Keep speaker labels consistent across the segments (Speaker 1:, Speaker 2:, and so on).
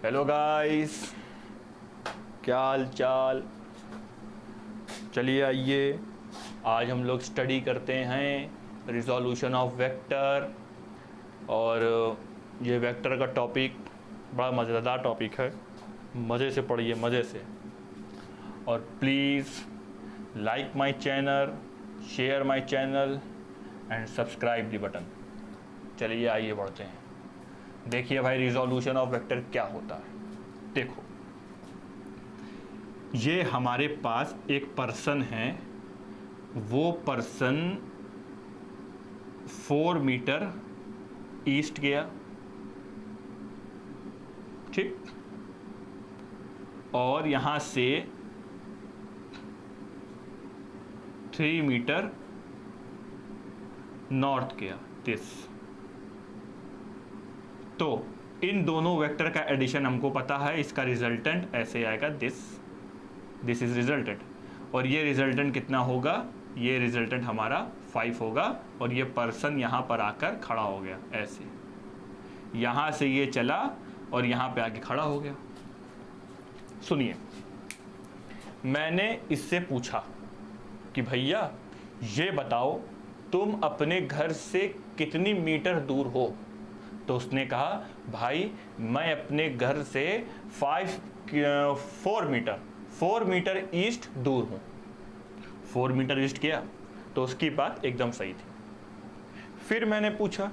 Speaker 1: Hello guys, क्या हाल चाल। चलिए आइए, आज हम लोग स्टडी करते हैं रिजोल्यूशन ऑफ वेक्टर। और ये वेक्टर का टॉपिक बड़ा मज़ेदार टॉपिक है, मज़े से पढ़िए, मज़े से। और please like my channel, share my channel and subscribe the button. चलिए आइए बढ़ते हैं। देखिए भाई, रिजोल्यूशन ऑफ वेक्टर क्या होता है। देखो, ये हमारे पास एक पर्सन है, वो पर्सन 4 मीटर ईस्ट गया, ठीक, और यहां से 3 मीटर नॉर्थ गया, दिस। तो इन दोनों वेक्टर का एडिशन हमको पता है, इसका रिजल्टेंट ऐसे आएगा, दिस इज रिजल्टेंट। और ये रिजल्टेंट कितना होगा, ये रिजल्टेंट हमारा 5 होगा। और ये पर्सन यहाँ पर आकर खड़ा हो गया, ऐसे यहाँ से ये चला और यहाँ पे आके खड़ा हो गया। सुनिए, मैंने इससे पूछा कि भैया ये बताओ तुम अपने घर से कितनी मीटर दूर हो। तो उसने कहा भाई मैं अपने घर से 4 मीटर ईस्ट दूर हूँ। 4 मीटर ईस्ट किया, तो उसकी बात एकदम सही थी। फिर मैंने पूछा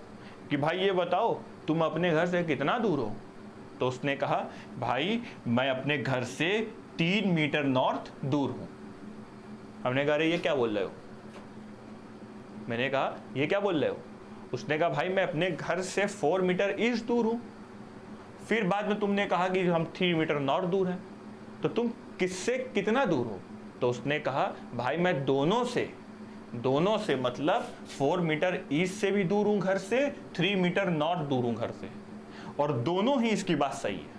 Speaker 1: कि भाई ये बताओ तुम अपने घर से कितना दूर हो। तो उसने कहा भाई मैं अपने घर से 3 मीटर नॉर्थ दूर हूँ। हमने कहा अरे ये क्या बोल रहे हो। मैंने कहा ये क्या बोल रहे हो। उसने कहा भाई मैं अपने घर से 4 मीटर ईस्ट दूर हूं। फिर बाद में तुमने कहा कि हम 3 मीटर नॉर्थ दूर हैं, तो तुम किससे कितना दूर हो। तो उसने कहा भाई मैं दोनों से मतलब 4 मीटर ईस्ट से भी दूर हूं घर से, 3 मीटर नॉर्थ दूर हूं घर से, और दोनों ही इसकी बात सही है।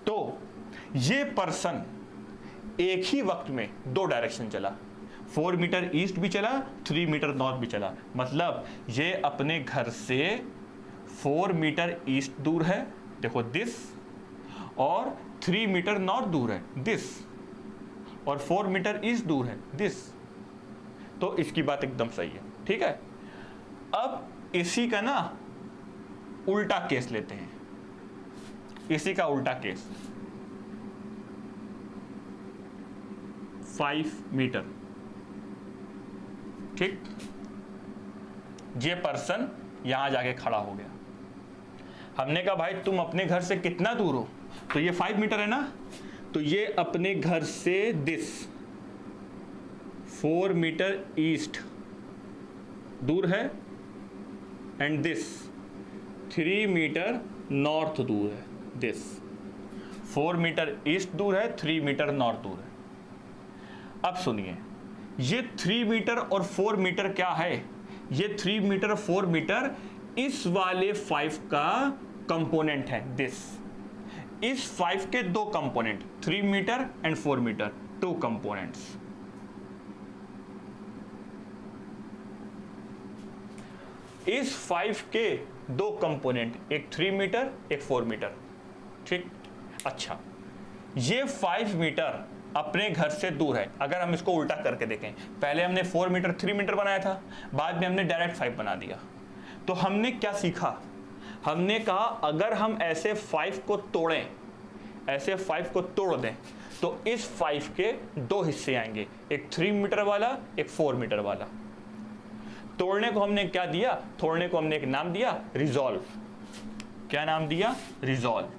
Speaker 1: तो ये पर्सन एक ही वक्त में 2 डायरेक्शन चला, 4 मीटर ईस्ट भी चला, 3 मीटर नॉर्थ भी चला। मतलब ये अपने घर से 4 मीटर ईस्ट दूर है, देखो दिस, और 3 मीटर नॉर्थ दूर है, दिस, और 4 मीटर ईस्ट दूर है, दिस। तो इसकी बात एकदम सही है, ठीक है। अब इसी का ना उल्टा केस लेते हैं, इसी का उल्टा केस, 5 मीटर, ठीक। ये पर्सन यहां जाके खड़ा हो गया। हमने कहा भाई तुम अपने घर से कितना दूर हो, तो ये 5 मीटर है ना, तो ये अपने घर से दिस 4 मीटर ईस्ट दूर है, एंड दिस 3 मीटर नॉर्थ दूर है, दिस 4 मीटर ईस्ट दूर है, 3 मीटर नॉर्थ दूर है। अब सुनिए, ये 3 मीटर और 4 मीटर क्या है, ये 3 मीटर 4 मीटर इस वाले 5 का कंपोनेंट है, दिस। इस 5 के 2 component, 3 metre and 4 metre, 2 components. इस 5 के 2 कंपोनेंट, एक 3 मीटर एक 4 मीटर, ठीक। अच्छा, ये 5 मीटर अपने घर से दूर है। अगर हम इसको उल्टा करके देखें, पहले हमने 4 मीटर 3 मीटर बनाया था, बाद में हमने डायरेक्ट 5 बना दिया। तो हमने क्या सीखा, हमने कहा अगर हम ऐसे 5 को तोड़ें, ऐसे 5 को तोड़ दें, तो इस 5 के 2 हिस्से आएंगे, एक 3 मीटर वाला, एक 4 मीटर वाला। तोड़ने को हमने क्या दिया, तोड़ने को हमने एक नाम दिया, रिजॉल्व। क्या नाम दिया, resolve.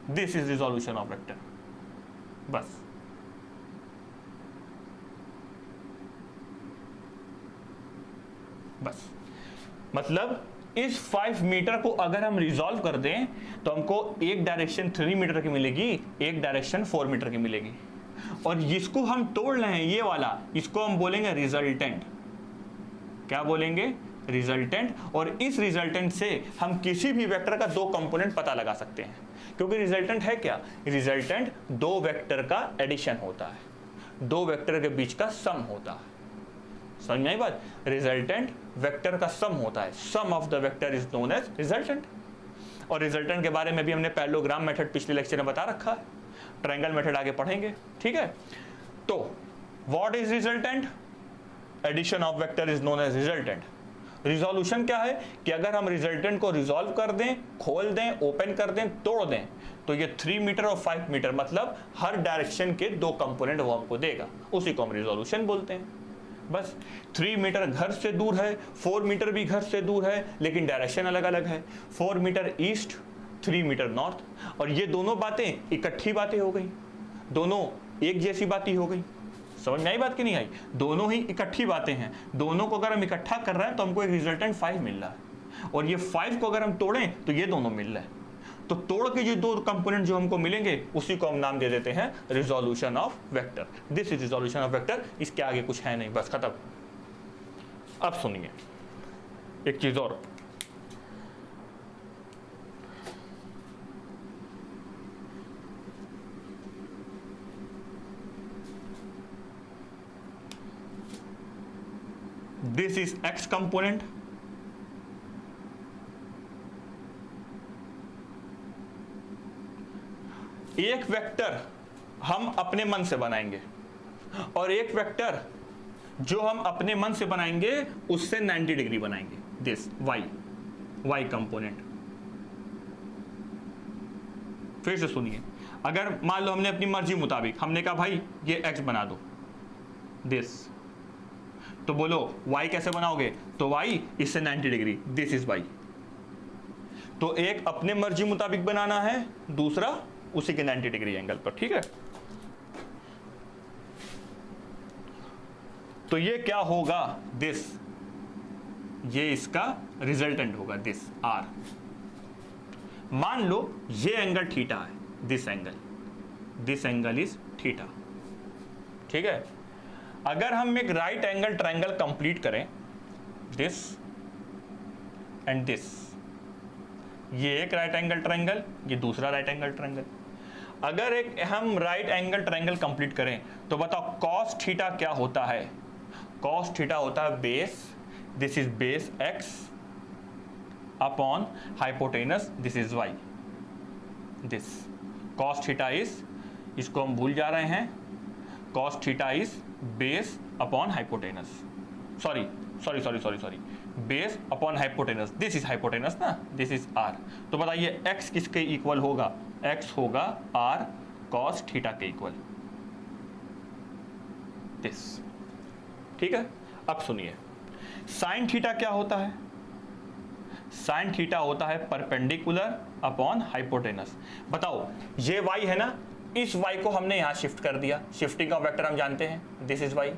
Speaker 1: This is resolution of vector, बस। बस मतलब इस 5 मीटर को अगर हम रिजॉल्व कर दें, तो हमको एक डायरेक्शन 3 मीटर की मिलेगी, एक डायरेक्शन 4 मीटर की मिलेगी। और जिसको हम तोड़ रहे हैं, ये वाला, इसको हम बोलेंगे रिजल्टेंट। क्या बोलेंगे, रिजल्टेंट। और इस रिजल्टेंट से हम किसी भी वेक्टर का 2 कंपोनेंट पता लगा सकते हैं, क्योंकि रिजल्टेंट है क्या, रिजल्टेंट 2 वेक्टर का एडिशन होता है, 2 वेक्टर के बीच का सम होता है। समझ में आई बात। रिजल्टेंट वेक्टर का सम होता है, sum of the vector is known as resultant. और रिजल्टेंट के बारे में भी हमने पैरेललोग्राम मेथड पिछले लेक्चर में बता रखा है, ट्रायंगल मेथड आगे पढ़ेंगे, ठीक है। तो what is resultant? Addition of vector is known as resultant. Resolution क्या है कि अगर हम रिजल्टेंट को रिजॉल्व कर दें, खोल दें, ओपन कर दें, तोड़ दें, तो ये 3 मीटर और 5 मीटर मतलब हर डायरेक्शन के 2 कंपोनेंट वो हमको देगा, उसी को हम रिजोल्यूशन बोलते हैं। बस 3 मीटर घर से दूर है, 4 मीटर भी घर से दूर है, लेकिन डायरेक्शन अलग अलग है, 4 मीटर ईस्ट, 3 मीटर नॉर्थ, और ये दोनों बातें इकट्ठी बातें हो गई, दोनों एक जैसी बातें हो गई। समझ में आई बात कि नहीं आई? दोनों ही इकट्ठी बातें हैं, दोनों को अगर हम इकट्ठा कर रहे हैं तो हमको एक रिजल्टेंट 5 मिल रहा है, और ये 5 को अगर हम तोड़ें तो ये दोनों मिल रहे हैं। तो तोड़ के जो 2 कंपोनेंट जो हमको मिलेंगे उसी को हम नाम दे देते हैं resolution of vector. This is resolution of vector. इसके आगे कुछ है नहीं, बस खत्म। अब सुनिए एक चीज और, this is x component, एक वेक्टर हम अपने मन से बनाएंगे और एक वेक्टर जो हम अपने मन से बनाएंगे उससे 90 डिग्री बनाएंगे। This y component. फिर से सुनिए, अगर मान लो हमने अपनी मर्जी मुताबिक हमने कहा भाई ये x बना दो, दिस, तो बोलो y कैसे बनाओगे? तो y इससे 90 डिग्री, दिस इज y। तो एक अपने मर्जी मुताबिक बनाना है, दूसरा उसी के 90 डिग्री एंगल पर, ठीक है। तो ये क्या होगा? दिस, ये इसका रिजल्टेंट होगा, दिस r। मान लो ये एंगल थीटा है, दिस एंगल इज थीटा, ठीक है। अगर हम एक राइट एंगल ट्रायंगल कंप्लीट करें, दिस एंड दिस, ये एक राइट एंगल ट्रायंगल, ये दूसरा राइट एंगल ट्रायंगल। अगर एक हम राइट एंगल ट्रायंगल कंप्लीट करें तो बताओ कॉस थीटा क्या होता है? कॉस थीटा होता है base, this is base x upon hypotenuse, this is y। This cos theta is, इसको हम भूल जा रहे हैं, cos theta is base upon hypotenuse, sorry, base upon hypotenuse, this is hypotenuse ना, दिस इज r। तो बताइए x किसके इक्वल होगा? x होगा r cos थीटा के इक्वल, दिस, ठीक है। अब सुनिए साइन थीटा क्या होता है? साइन थीटा होता है परपेंडिकुलर अपॉन हाइपोटेनस। बताओ ये y है ना, इस y को हमने यहां शिफ्ट कर दिया, शिफ्टिंग का वेक्टर हम जानते हैं, दिस इज y।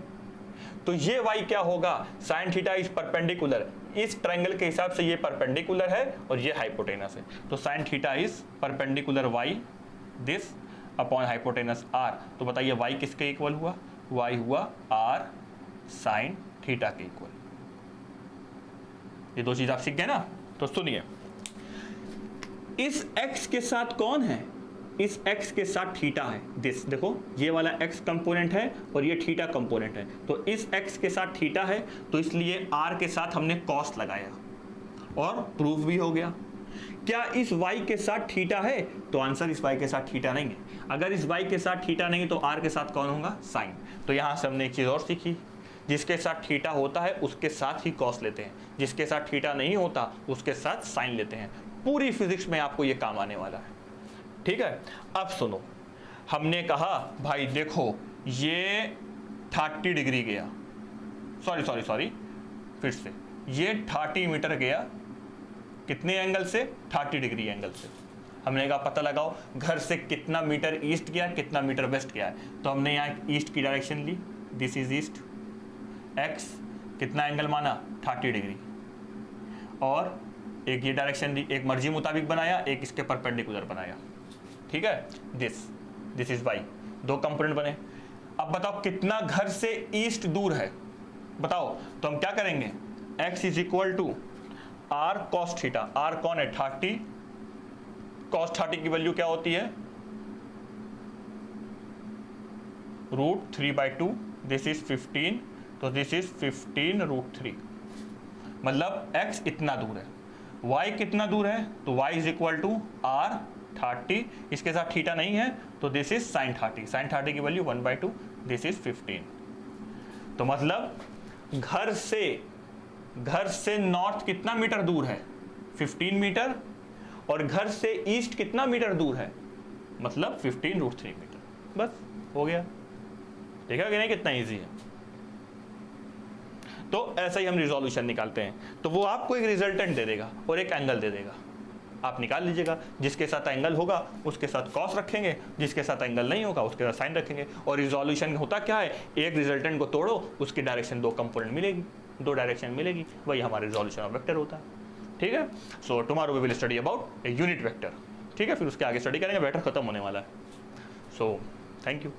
Speaker 1: तो ये y क्या होगा? साइन थीटा इज परपेंडिकुलर, इस ट्रायंगल के हिसाब से ये परपेंडिकुलर है और ये हाइपोटेनस है, तो sine theta is perpendicular y, this upon hypotenuse r। तो बताइए y किसके इक्वल हुआ? y हुआ r साइन थीटा के इक्वल। ये 2 चीज आप सीख गए ना। तो सुनिए, इस x के साथ कौन है? इस x के साथ थीटा है, दिस, देखो ये वाला x कंपोनेंट है और ये थीटा कंपोनेंट है, तो इस x के साथ थीटा है, तो इसलिए r के साथ हमने कॉस लगाया और प्रूफ भी हो गया। क्या इस y के साथ थीटा है? तो आंसर इस y के साथ थीटा नहीं है। अगर इस y के साथ थीटा नहीं तो r के साथ कौन होगा? साइन। तो यहां से हमने एक चीज और सीखी, जिसके साथ थीटा होता है उसके साथ ही कॉस लेते हैं, जिसके साथ थीटा नहीं होता उसके साथ साइन लेते हैं। पूरी फिजिक्स में आपको ये काम आने वाला है, ठीक है। अब सुनो, हमने कहा भाई देखो ये 30 डिग्री गया, सॉरी, फिर से ये 30 मीटर गया, कितने एंगल से? 30 डिग्री एंगल से। हमने कहा पता लगाओ घर से कितना मीटर ईस्ट गया, कितना मीटर वेस्ट गया है। तो हमने यहाँ ईस्ट की डायरेक्शन ली, दिस इज ईस्ट, x कितना एंगल माना? 30 डिग्री, और एक ये डायरेक्शन ली, एक मर्जी मुताबिक बनाया, एक इसके परपेंडिकुलर बनाया, ठीक है। दिस इज y, 2 कंपोनेंट बने। अब बताओ कितना घर से ईस्ट दूर है, बताओ। तो हम क्या करेंगे? x is equal to r cos theta, r कौन है? 30, cos 30 की वैल्यू क्या होती है? √3/2, दिस इज 15, तो दिस इज 15 √3, मतलब x इतना दूर है। y कितना दूर है, तो y is equal to r 30, इसके साथ थीटा नहीं है तो दिस इज साइन 30, साइन 30 की वैल्यू 1/2, दिस इज 15। तो मतलब घर से नॉर्थ कितना मीटर दूर है, 15 मीटर, और घर से ईस्ट कितना मीटर दूर है, मतलब 15√3 मीटर। बस हो गया। देखा कि नहीं कितना इजी है। तो ऐसा ही हम रिजोल्यूशन निकालते हैं। तो वो आपको एक रिजल्टेंट दे देगा और एक एंगल दे देगा, आप निकाल लीजिएगा। जिसके साथ एंगल होगा उसके साथ कॉस रखेंगे, जिसके साथ एंगल नहीं होगा उसके साथ साइन रखेंगे। और रिजोल्यूशन होता क्या है, एक रिजल्टेंट को तोड़ो, उसकी डायरेक्शन दो कंपोनेंट मिलेगी, दो डायरेक्शन मिलेगी, वही हमारा रिजोल्यूशन ऑफ वेक्टर होता है। ठीक है। So tomorrow we will study about a unit vector. ठीक है, फिर उसके आगे स्टडी करेंगे, वेक्टर खत्म होने वाला है। So thank you.